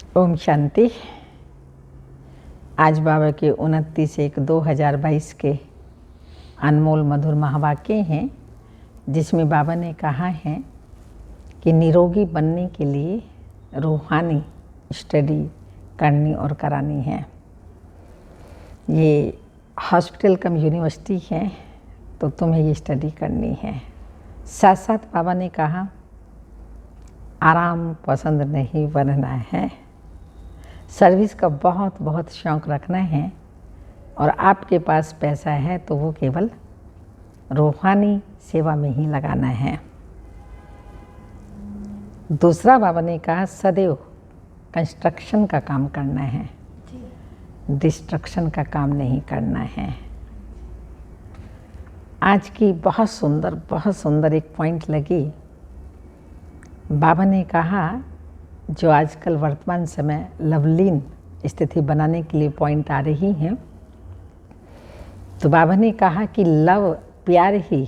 ओम शांति। आज बाबा के 29/1/2022 के अनमोल मधुर महावाक्य हैं, जिसमें बाबा ने कहा है कि निरोगी बनने के लिए रूहानी स्टडी करनी और करानी है। ये हॉस्पिटल कम यूनिवर्सिटी है, तो तुम्हें ये स्टडी करनी है। साथ साथ बाबा ने कहा आराम पसंद नहीं बनना है, सर्विस का बहुत बहुत शौक़ रखना है, और आपके पास पैसा है तो वो केवल रूहानी सेवा में ही लगाना है। दूसरा बाबा ने कहा सदैव कंस्ट्रक्शन का काम करना है, डिस्ट्रक्शन का काम नहीं करना है। आज की बहुत सुंदर एक पॉइंट लगी। बाबा ने कहा जो आजकल वर्तमान समय लवलीन स्थिति बनाने के लिए पॉइंट आ रही हैं, तो बाबा ने कहा कि लव प्यार ही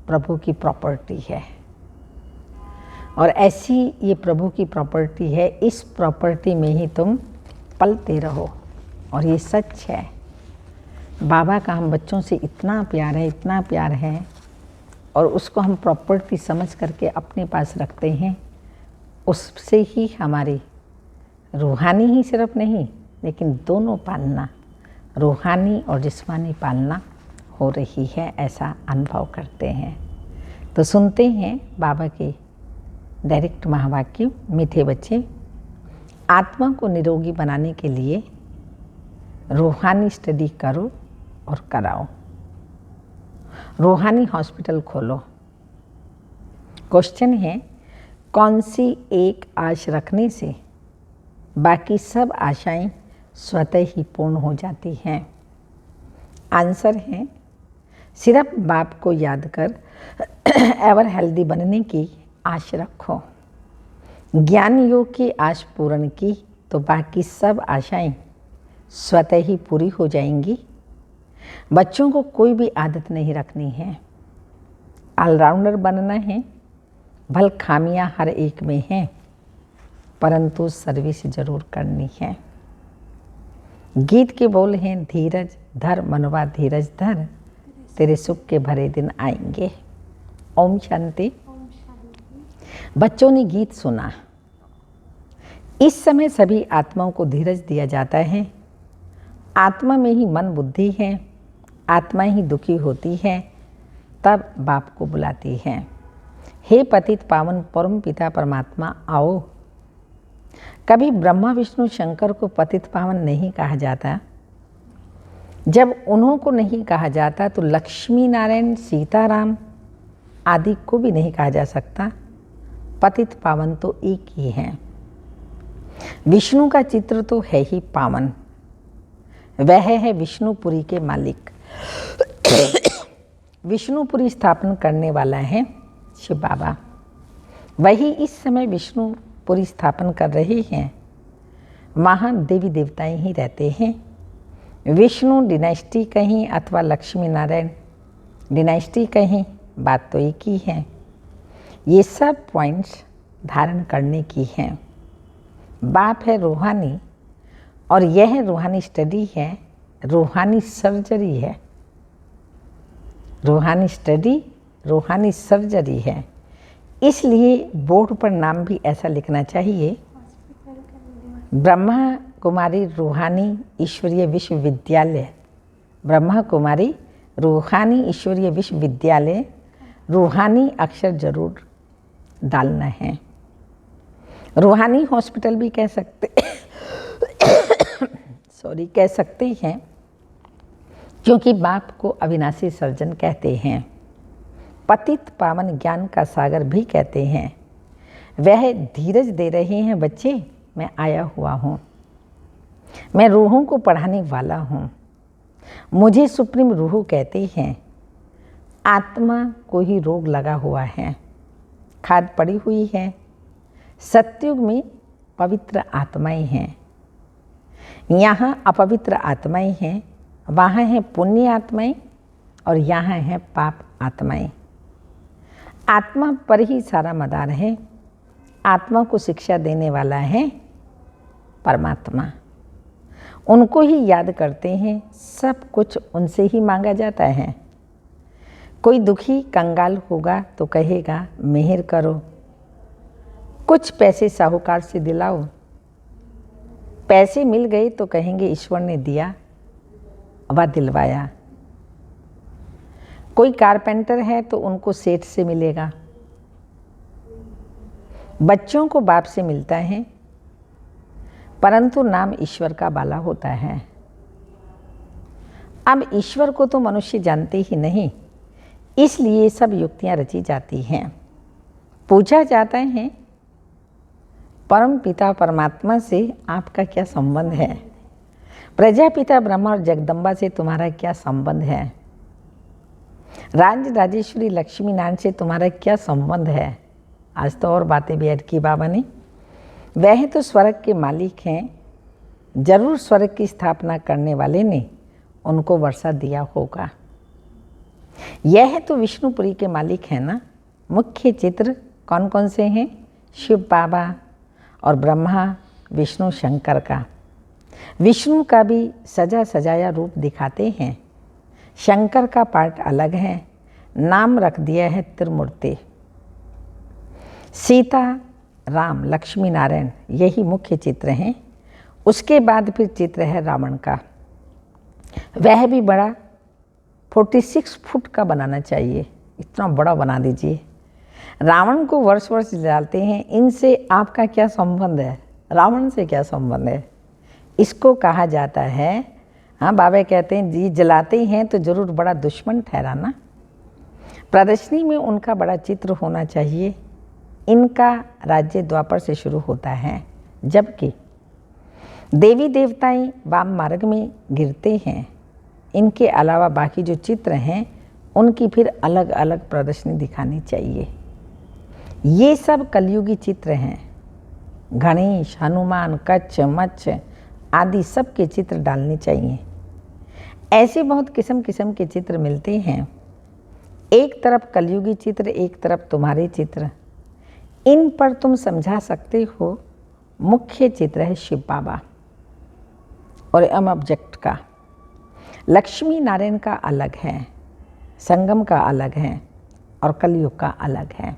प्रभु की प्रॉपर्टी है, और ऐसी ये प्रभु की प्रॉपर्टी है, इस प्रॉपर्टी में ही तुम पलते रहो। और ये सच है। बाबा का हम बच्चों से इतना प्यार है, और उसको हम प्रॉपर्टी समझ करके अपने पास रखते हैं। उससे ही हमारी रूहानी ही सिर्फ नहीं, लेकिन दोनों पालना, रूहानी और जिस्मानी पालना हो रही है, ऐसा अनुभव करते हैं। तो सुनते हैं बाबा के डायरेक्ट महावाक्य। मीठे बच्चे, आत्मा को निरोगी बनाने के लिए रूहानी स्टडी करो और कराओ। रूहानी हॉस्पिटल खोलो। क्वेश्चन है, कौन सी एक आश रखने से बाकी सब आशाएं स्वतः ही पूर्ण हो जाती हैं? आंसर है, सिर्फ बाप को याद कर एवर हेल्दी बनने की आश रखो। ज्ञान योग की आश पूर्ण की तो बाकी सब आशाएं स्वतः ही पूरी हो जाएंगी। बच्चों को कोई भी आदत नहीं रखनी है, ऑलराउंडर बनना है। भल खामियां हर एक में हैं, परंतु सर्विस जरूर करनी है। गीत के बोल हैं, धीरज धर मनवा धीरज धर, तेरे सुख के भरे दिन आएंगे। ओम शांति। बच्चों ने गीत सुना। इस समय सभी आत्माओं को धीरज दिया जाता है। आत्मा में ही मन बुद्धि है, आत्मा ही दुखी होती है, तब बाप को बुलाती है। हे पतित पावन परम पिता परमात्मा आओ। कभी ब्रह्मा विष्णु शंकर को पतित पावन नहीं कहा जाता। जब उन्हों को नहीं कहा जाता तो लक्ष्मी नारायण सीताराम आदि को भी नहीं कहा जा सकता। पतित पावन तो एक ही है। विष्णु का चित्र तो है ही पावन, वह है विष्णुपुरी के मालिक। विष्णुपुरी स्थापन करने वाला है शिव बाबा। वही इस समय विष्णुपुरी स्थापन कर रहे हैं। वहाँ देवी देवताएं ही रहते हैं। विष्णु डिनाइस्टी कहीं अथवा लक्ष्मी नारायण डिनाइस्टी कहीं, बात तो एक ही है। ये सब पॉइंट्स धारण करने की हैं। बाप है रूहानी, और यह रूहानी स्टडी है, रूहानी सर्जरी है। रूहानी स्टडी रूहानी सर्जरी है। इसलिए बोर्ड पर नाम भी ऐसा लिखना चाहिए, ब्रह्मा कुमारी रूहानी ईश्वरीय विश्वविद्यालय। ब्रह्मा कुमारी रूहानी ईश्वरीय विश्वविद्यालय। रूहानी अक्षर जरूर डालना है। रूहानी हॉस्पिटल भी कह सकते कह सकते हैं, क्योंकि बाप को अविनाशी सर्जन कहते हैं। पतित पावन ज्ञान का सागर भी कहते हैं। वह धीरज दे रहे हैं, बच्चे मैं आया हुआ हूँ, मैं रूहों को पढ़ाने वाला हूँ। मुझे सुप्रीम रूह कहते हैं। आत्मा को ही रोग लगा हुआ है, खाद पड़ी हुई है। सतयुग में पवित्र आत्माएं हैं, यहाँ अपवित्र आत्माएं हैं। वहाँ हैं पुण्य आत्माएं और यहाँ हैं पाप आत्माएं। आत्मा पर ही सारा मदार है। आत्मा को शिक्षा देने वाला है परमात्मा। उनको ही याद करते हैं, सब कुछ उनसे ही मांगा जाता है। कोई दुखी कंगाल होगा तो कहेगा मेहर करो, कुछ पैसे साहूकार से दिलाओ। पैसे मिल गए तो कहेंगे ईश्वर ने दिया व दिलवाया। कोई कारपेंटर है तो उनको सेठ से मिलेगा। बच्चों को बाप से मिलता है, परंतु नाम ईश्वर का बाला होता है। अब ईश्वर को तो मनुष्य जानते ही नहीं, इसलिए सब युक्तियां रची जाती हैं। पूछा जाता है परम पिता परमात्मा से आपका क्या संबंध है? प्रजापिता ब्रह्मा और जगदम्बा से तुम्हारा क्या संबंध है? राज राजेश्वरी लक्ष्मी नारायण से तुम्हारा क्या संबंध है? आज तो और बातें भी ऐड की बाबा ने। वह तो स्वर्ग के मालिक हैं, जरूर स्वर्ग की स्थापना करने वाले ने उनको वर्षा दिया होगा। यह तो विष्णुपुरी के मालिक हैं ना। मुख्य चित्र कौन कौन से हैं? शिव बाबा और ब्रह्मा विष्णु शंकर का। विष्णु का भी सजा सजाया रूप दिखाते हैं, शंकर का पार्ट अलग है, नाम रख दिया है त्रिमूर्ति। सीता राम लक्ष्मी नारायण यही मुख्य चित्र हैं। उसके बाद फिर चित्र है रावण का। वह भी बड़ा 46 फुट का बनाना चाहिए, इतना बड़ा बना दीजिए। रावण को वर्ष वर्ष जलाते हैं, इनसे आपका क्या संबंध है? रावण से क्या संबंध है? इसको कहा जाता है, हाँ बाबा कहते हैं जी जलाते हैं तो जरूर बड़ा दुश्मन ठहराना। प्रदर्शनी में उनका बड़ा चित्र होना चाहिए। इनका राज्य द्वापर से शुरू होता है, जबकि देवी देवताएं वाम मार्ग में गिरते हैं। इनके अलावा बाकी जो चित्र हैं उनकी फिर अलग अलग प्रदर्शनी दिखानी चाहिए। ये सब कलयुगी चित्र हैं। गणेश, हनुमान, कच्छ, मच्छ आदि सब के चित्र डालने चाहिए। ऐसे बहुत किस्म किस्म के चित्र मिलते हैं। एक तरफ कलयुगी चित्र, एक तरफ तुम्हारे चित्र। इन पर तुम समझा सकते हो। मुख्य चित्र है शिव बाबा और एम ऑब्जेक्ट का। लक्ष्मी नारायण का अलग है, संगम का अलग है और कलयुग का अलग है।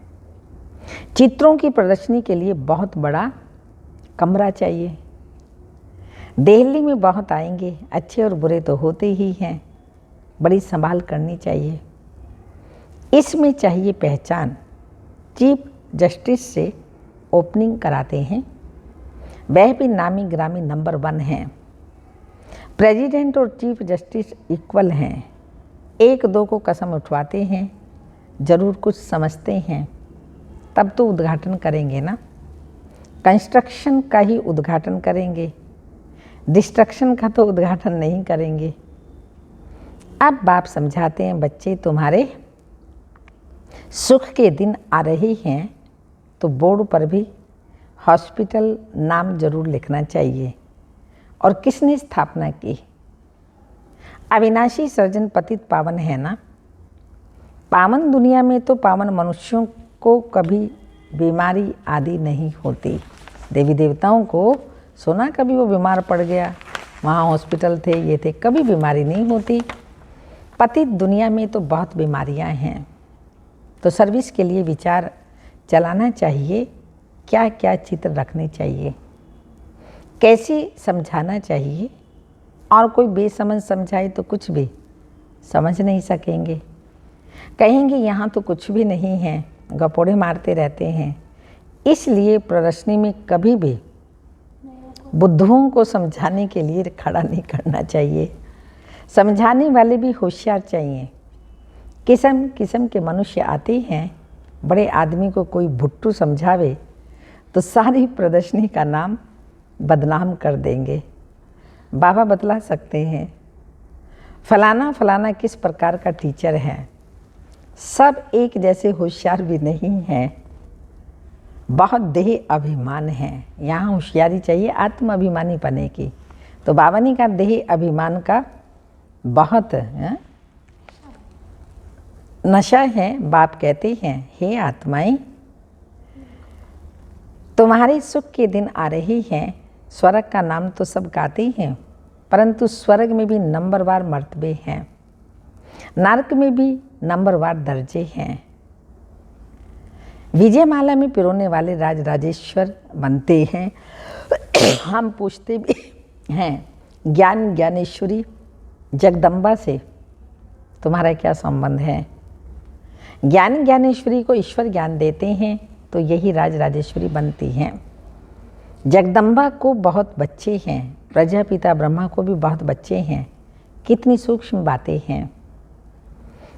चित्रों की प्रदर्शनी के लिए बहुत बड़ा कमरा चाहिए। दिल्ली में बहुत आएंगे, अच्छे और बुरे तो होते ही हैं, बड़ी संभाल करनी चाहिए। इसमें चाहिए पहचान। चीफ जस्टिस से ओपनिंग कराते हैं, वह भी नामी ग्रामी नंबर 1 हैं। प्रेसिडेंट और चीफ जस्टिस इक्वल हैं। 1-2 को कसम उठवाते हैं, जरूर कुछ समझते हैं, तब तो उद्घाटन करेंगे ना। कंस्ट्रक्शन का ही उद्घाटन करेंगे, डिस्ट्रक्शन का तो उद्घाटन नहीं करेंगे। अब बाप समझाते हैं बच्चे तुम्हारे सुख के दिन आ रहे हैं तो बोर्ड पर भी हॉस्पिटल नाम जरूर लिखना चाहिए। और किसने स्थापना की? अविनाशी सर्जन पतित पावन है ना। पावन दुनिया में तो पावन मनुष्यों को कभी बीमारी आदि नहीं होती। देवी देवताओं को सुना कभी वो बीमार पड़ गया, वहाँ हॉस्पिटल थे, ये थे, कभी बीमारी नहीं होती। पतित दुनिया में तो बहुत बीमारियाँ हैं। तो सर्विस के लिए विचार चलाना चाहिए, क्या क्या चित्र रखने चाहिए, कैसे समझाना चाहिए। और कोई बेसमझ समझाए तो कुछ भी समझ नहीं सकेंगे, कहेंगे यहाँ तो कुछ भी नहीं है, गपोड़े मारते रहते हैं। इसलिए प्रदर्शनी में कभी भी बुद्धुओं को समझाने के लिए खड़ा नहीं करना चाहिए। समझाने वाले भी होशियार चाहिए। किस्म किस्म के मनुष्य आते हैं। बड़े आदमी को कोई भुट्टू समझावे तो सारी प्रदर्शनी का नाम बदनाम कर देंगे। बाबा बतला सकते हैं फलाना फलाना किस प्रकार का टीचर है। सब एक जैसे होशियार भी नहीं हैं, बहुत देह अभिमान है। यहाँ होशियारी चाहिए आत्म अभिमानी पने की। तो बाबा ने कहा देह अभिमान का बहुत नशा है। बाप कहते हैं हे आत्माएं, तुम्हारे सुख के दिन आ रहे हैं, स्वर्ग का नाम तो सब गाते हैं, परंतु स्वर्ग में भी नंबरवार मर्तबे हैं, नरक में भी नंबरवार दर्जे हैं। विजयमाला में पिरोने वाले राज राजेश्वर बनते हैं। हम पूछते भी हैं ज्ञान ज्ञानेश्वरी जगदम्बा से तुम्हारा क्या संबंध है। ज्ञान ज्ञानेश्वरी को ईश्वर ज्ञान देते हैं तो यही राज राजेश्वरी बनती हैं। जगदम्बा को बहुत बच्चे हैं, प्रजापिता ब्रह्मा को भी बहुत बच्चे हैं। कितनी सूक्ष्म बातें हैं,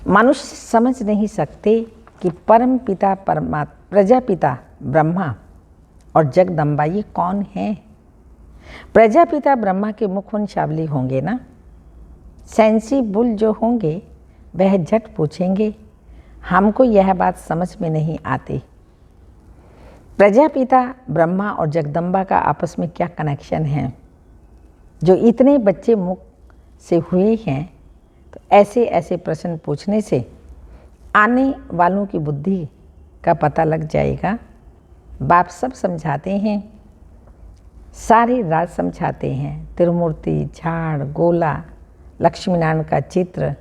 मनुष्य समझ नहीं सकते कि परम पिता प्रजापिता ब्रह्मा और जगदम्बा ये कौन है। प्रजापिता ब्रह्मा के मुख वंशावली होंगे ना, सेंसिबल जो होंगे वह झट पूछेंगे, हमको यह बात समझ में नहीं आती। प्रजापिता ब्रह्मा और जगदम्बा का आपस में क्या कनेक्शन है जो इतने बच्चे मुख से हुए हैं। तो ऐसे ऐसे प्रश्न पूछने से आने वालों की बुद्धि का पता लग जाएगा। बाप सब समझाते हैं, सारे राज समझाते हैं। त्रिमूर्ति, झाड़, गोला, लक्ष्मीनारायण का चित्र,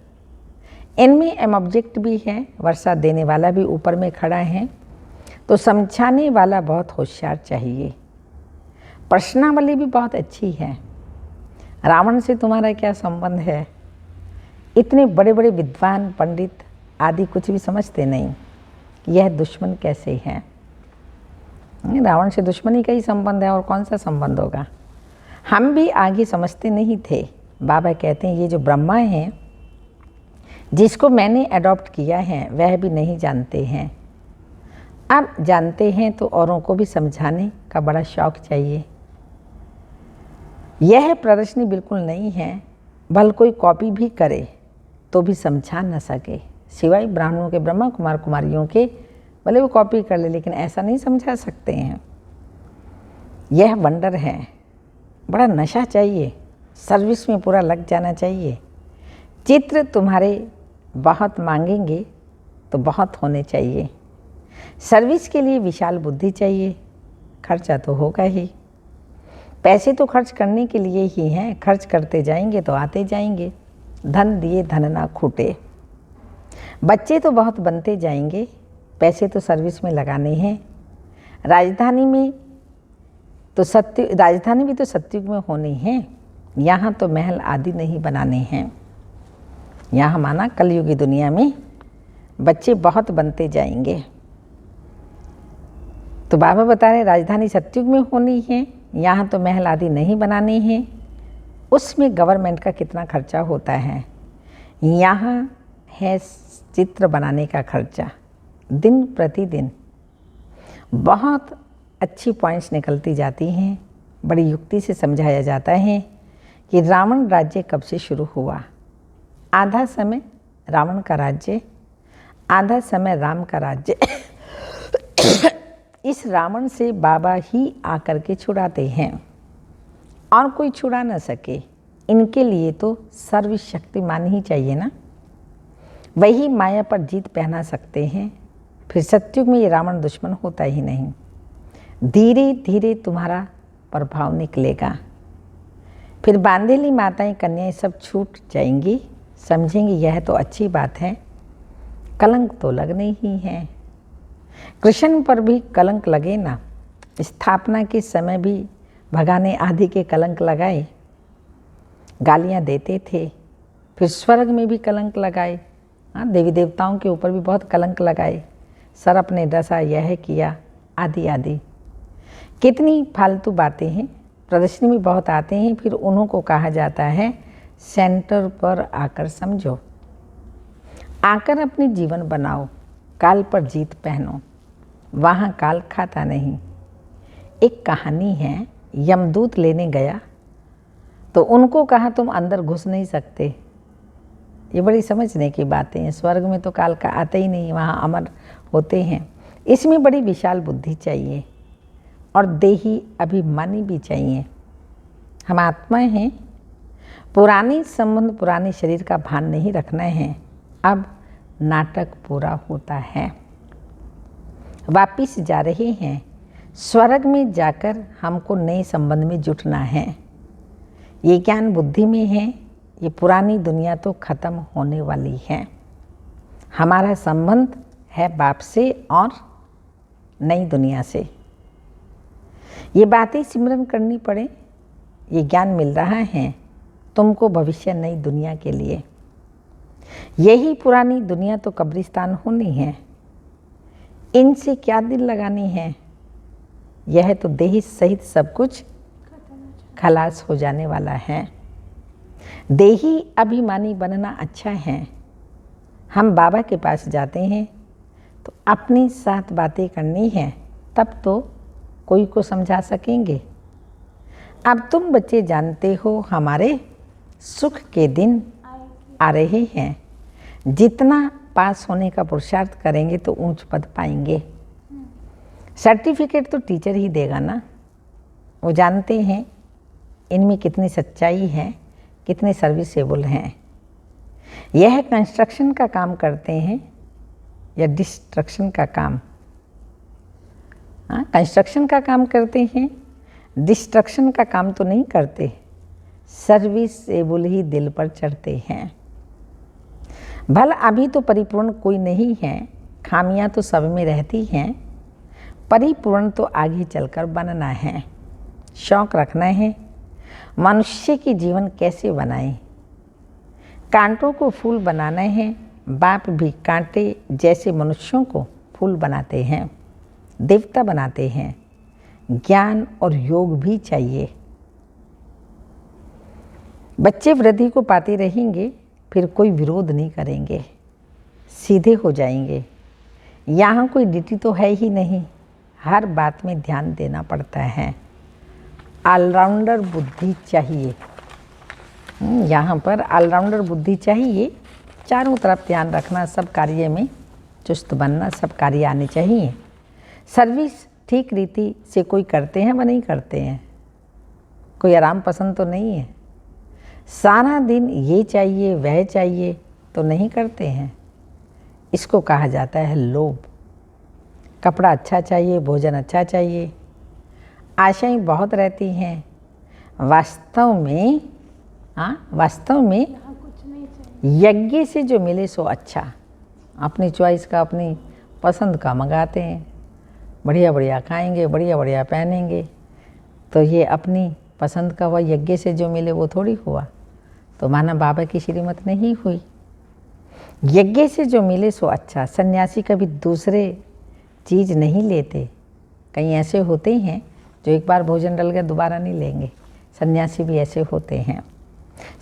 इनमें एम ऑब्जेक्ट भी है, वर्षा देने वाला भी ऊपर में खड़ा है। तो समझाने वाला बहुत होशियार चाहिए। प्रश्नावली भी बहुत अच्छी है। रावण से तुम्हारा क्या संबंध है। इतने बड़े बड़े विद्वान पंडित आदि कुछ भी समझते नहीं, यह दुश्मन कैसे है। रावण से दुश्मनी का ही संबंध है और कौन सा संबंध होगा। हम भी आगे समझते नहीं थे। बाबा कहते हैं ये जो ब्रह्मा है जिसको मैंने अडॉप्ट किया है वह भी नहीं जानते हैं। अब जानते हैं तो औरों को भी समझाने का बड़ा शौक चाहिए। यह प्रदर्शनी बिल्कुल नहीं है, भले कोई कॉपी भी करे तो भी समझा न सके, सिवाय ब्राह्मणों के, ब्रह्मा कुमार कुमारियों के, भले वो कॉपी कर ले लेकिन ऐसा नहीं समझा सकते हैं। यह वंडर है। बड़ा नशा चाहिए, सर्विस में पूरा लग जाना चाहिए। चित्र तुम्हारे बहुत मांगेंगे तो बहुत होने चाहिए। सर्विस के लिए विशाल बुद्धि चाहिए, खर्चा तो होगा ही। पैसे तो खर्च करने के लिए ही हैं, खर्च करते जाएंगे तो आते जाएंगे। धन दिए धन ना खूटे। बच्चे तो बहुत बनते जाएंगे, पैसे तो सर्विस में लगाने हैं। राजधानी भी तो सत्युग में होनी है। यहाँ तो महल आदि नहीं बनाने हैं। यहाँ माना कलयुगी दुनिया में बच्चे बहुत बनते जाएंगे। तो बाबा बता रहे राजधानी सत्युग में होनी है, यहाँ तो महल आदि नहीं बनाने हैं। उसमें गवर्नमेंट का कितना खर्चा होता है। यहाँ है चित्र बनाने का खर्चा, दिन प्रतिदिन बहुत अच्छी पॉइंट्स निकलती जाती हैं। बड़ी युक्ति से समझाया जाता है कि रावण राज्य कब से शुरू हुआ। आधा समय रावण का राज्य, आधा समय राम का राज्य। इस रावण से बाबा ही आकर के छुड़ाते हैं और कोई छुड़ा न सके। इनके लिए तो सर्वशक्तिमान ही चाहिए ना, वही माया पर जीत पहना सकते हैं। फिर सत्युग में ये रावण दुश्मन होता ही नहीं। धीरे धीरे तुम्हारा प्रभाव निकलेगा। फिर बांधेली माताएं कन्याएं सब छूट जाएंगी, समझेंगी यह तो अच्छी बात है, कलंक तो लगने ही है। कृष्ण पर भी कलंक लगे ना। स्थापना के समय भी भगाने आदि के कलंक लगाए, गालियां देते थे। फिर स्वर्ग में भी कलंक लगाए, देवी देवताओं के ऊपर भी बहुत कलंक लगाए। सर्प ने डसा, यह किया, आदि आदि। कितनी फालतू बातें हैं, प्रदर्शनी में बहुत आते हैं। फिर उन्हों को कहा जाता है सेंटर पर आकर समझो, आकर अपने जीवन बनाओ, काल पर जीत पहनो। वहाँ काल खाता नहीं। एक कहानी है, यमदूत लेने गया तो उनको कहा तुम अंदर घुस नहीं सकते। ये बड़ी समझने की बातें हैं। स्वर्ग में तो काल का आते ही नहीं, वहाँ अमर होते हैं। इसमें बड़ी विशाल बुद्धि चाहिए और देही अभिमानी भी चाहिए। हम आत्मा हैं, पुराने संबंध पुराने शरीर का भान नहीं रखना है। अब नाटक पूरा होता है, वापिस जा रहे हैं। स्वर्ग में जाकर हमको नए संबंध में जुटना है। ये ज्ञान बुद्धि में है। ये पुरानी दुनिया तो खत्म होने वाली है। हमारा संबंध है बाप से और नई दुनिया से। ये बातें सिमरन करनी पड़े। ये ज्ञान मिल रहा है तुमको भविष्य नई दुनिया के लिए। यही पुरानी दुनिया तो कब्रिस्तान होनी है। इनसे क्या दिल लगानी है। यह तो देह सहित सब कुछ खलास हो जाने वाला है। देही अभिमानी बनना अच्छा है। हम बाबा के पास जाते हैं तो अपनी साथ बातें करनी है, तब तो कोई को समझा सकेंगे। अब तुम बच्चे जानते हो हमारे सुख के दिन आ रहे हैं। जितना पास होने का पुरुषार्थ करेंगे तो ऊंच पद पाएंगे। सर्टिफिकेट तो टीचर ही देगा ना। वो जानते हैं इनमें कितनी सच्चाई है, कितने सर्विसेबल हैं। यह कंस्ट्रक्शन का काम करते हैं या डिस्ट्रक्शन का काम। कंस्ट्रक्शन का काम करते हैं, डिस्ट्रक्शन का काम तो नहीं करते। सर्विसेबल ही दिल पर चढ़ते हैं। भला अभी तो परिपूर्ण कोई नहीं है। खामियां तो सब में रहती हैं। परिपूर्ण तो आगे चलकर बनना है। शौक रखना है मनुष्य की जीवन कैसे बनाएं। कांटों को फूल बनाना है। बाप भी कांटे जैसे मनुष्यों को फूल बनाते हैं, देवता बनाते हैं। ज्ञान और योग भी चाहिए। बच्चे वृद्धि को पाते रहेंगे, फिर कोई विरोध नहीं करेंगे, सीधे हो जाएंगे। यहाँ कोई ड्यूटी तो है ही नहीं। हर बात में ध्यान देना पड़ता है। ऑलराउंडर बुद्धि चाहिए। यहाँ पर ऑलराउंडर बुद्धि चाहिए। चारों तरफ ध्यान रखना, सब कार्य में चुस्त बनना, सब कार्य आने चाहिए। सर्विस ठीक रीति से कोई करते हैं व नहीं करते हैं। कोई आराम पसंद तो नहीं है। सारा दिन ये चाहिए वह चाहिए तो नहीं करते हैं। इसको कहा जाता है लोभ। कपड़ा अच्छा चाहिए, भोजन अच्छा चाहिए, आशाएं बहुत रहती हैं। वास्तव में यज्ञ से जो मिले सो अच्छा। अपनी चॉइस का, अपनी पसंद का मंगाते हैं। बढ़िया बढ़िया खाएंगे, बढ़िया बढ़िया पहनेंगे। तो ये अपनी पसंद का हुआ, यज्ञ से जो मिले वो थोड़ी हुआ। तो माना बाबा की श्रीमत नहीं हुई। यज्ञ से जो मिले सो अच्छा। सन्यासी कभी दूसरे चीज़ नहीं लेते। कहीं ऐसे होते हैं जो एक बार भोजन डल गया दोबारा नहीं लेंगे। सन्यासी भी ऐसे होते हैं।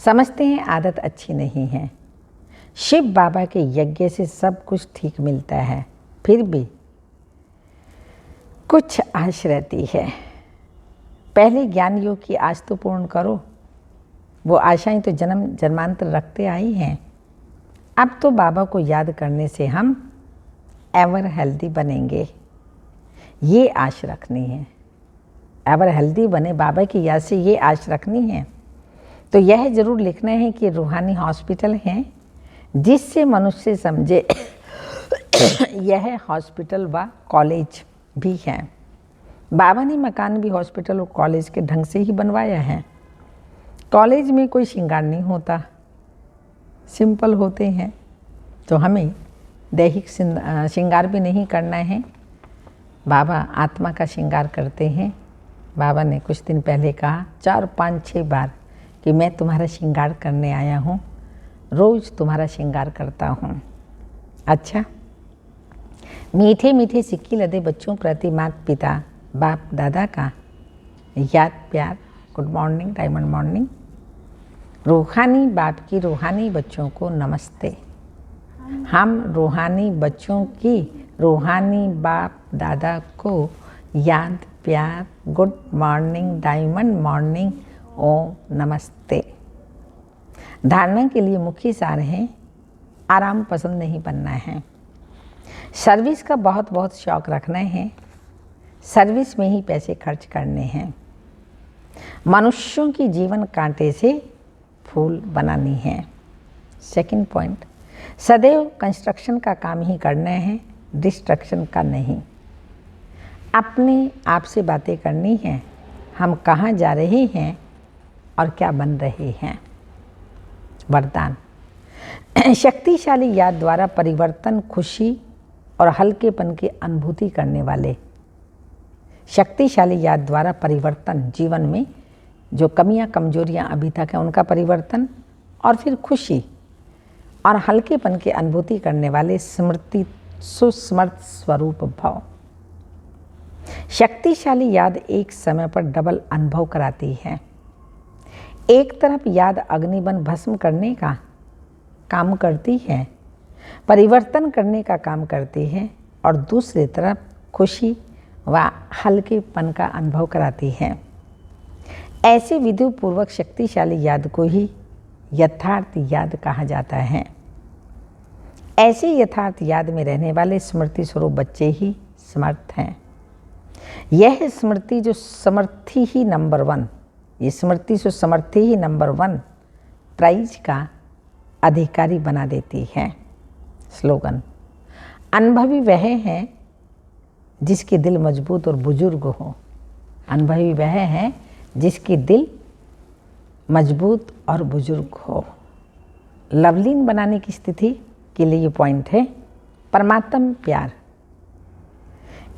समझते हैं आदत अच्छी नहीं है। शिव बाबा के यज्ञ से सब कुछ ठीक मिलता है, फिर भी कुछ आश रहती है। पहले ज्ञान योग की आश तो पूर्ण करो। वो आशाएं तो जन्म जन्मांतर रखते आई हैं। अब तो बाबा को याद करने से हम एवर हेल्दी बनेंगे, ये आश रखनी है। एवर हेल्दी बने बाबा की याद से, ये आश रखनी है। तो यह जरूर लिखना है कि रूहानी हॉस्पिटल हैं जिससे मनुष्य समझे यह हॉस्पिटल व कॉलेज भी है। बाबा ने मकान भी हॉस्पिटल और कॉलेज के ढंग से ही बनवाया है। कॉलेज में कोई श्रृंगार नहीं होता, सिंपल होते हैं। तो हमें दैहिक श्रृंगार भी नहीं करना है। बाबा आत्मा का श्रृंगार करते हैं। बाबा ने कुछ दिन पहले कहा 4, 5, 6 बार कि मैं तुम्हारा श्रृंगार करने आया हूँ, रोज़ तुम्हारा श्रृंगार करता हूँ। अच्छा, मीठे मीठे सिक्के लदे बच्चों प्रति माता पिता बाप दादा का याद प्यार, गुड मॉर्निंग, डायमंड मॉर्निंग। रूहानी बाप की रूहानी बच्चों को नमस्ते। हम रूहानी बच्चों की रूहानी बाप दादा को याद प्यार, गुड मॉर्निंग, डायमंड मॉर्निंग, ओम नमस्ते। धारणा के लिए मुख्य सार है आराम पसंद नहीं बनना है। सर्विस का बहुत बहुत शौक रखना है। सर्विस में ही पैसे खर्च करने हैं। मनुष्यों की जीवन कांटे से फूल बनानी है। सेकंड पॉइंट, सदैव कंस्ट्रक्शन का काम ही करना है, डिस्ट्रक्शन का नहीं। अपने आप से बातें करनी हैं, हम कहाँ जा रहे हैं और क्या बन रहे हैं। वरदान। शक्तिशाली याद द्वारा परिवर्तन, खुशी और हल्केपन की अनुभूति करने वाले। शक्तिशाली याद द्वारा परिवर्तन, जीवन में जो कमियां कमजोरियां अभी तक हैं उनका परिवर्तन, और फिर खुशी और हल्केपन की अनुभूति करने वाले स्मृति सुस्मृत स्वरूप भाव। शक्तिशाली याद एक समय पर डबल अनुभव कराती है। एक तरफ याद अग्निबन भस्म करने का काम करती है, परिवर्तन करने का काम करती है, और दूसरी तरफ खुशी व हल्केपन का अनुभव कराती है। ऐसे विधिपूर्वक शक्तिशाली याद को ही यथार्थ याद कहा जाता है। ऐसे यथार्थ याद में रहने वाले स्मृति स्वरूप बच्चे ही समर्थ हैं। यह स्मृति जो समर्थी ही नंबर 1, ये स्मृति जो समर्थी ही नंबर 1 प्राइज का अधिकारी बना देती है। स्लोगन। अनुभवी वह है जिसके दिल मजबूत और बुजुर्ग हो। अनुभवी वह है जिसकी दिल मजबूत और बुजुर्ग हो। लवलीन बनाने की स्थिति के लिए ये पॉइंट है। परमात्म प्यार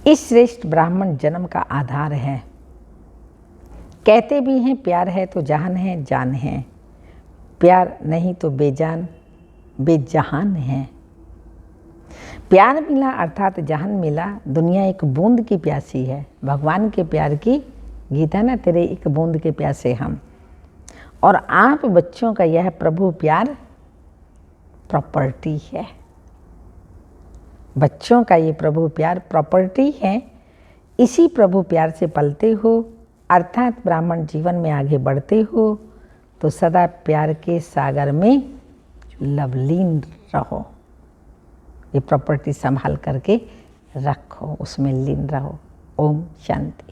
इस श्रेष्ठ ब्राह्मण जन्म का आधार है। कहते भी हैं प्यार है तो जान है, जान है, प्यार नहीं तो बेजान बेजहान है। प्यार मिला अर्थात जहान मिला, दुनिया एक बूंद की प्यासी है। भगवान के प्यार की गीता ना, तेरे एक बूंद के प्यासे हम। और आप बच्चों का यह प्रभु प्यार प्रॉपर्टी है। बच्चों का ये प्रभु प्यार प्रॉपर्टी है। इसी प्रभु प्यार से पलते हो, अर्थात ब्राह्मण जीवन में आगे बढ़ते हो, तो सदा प्यार के सागर में लवलीन रहो। ये प्रॉपर्टी संभाल करके रखो, उसमें लीन रहो। ओम शांति।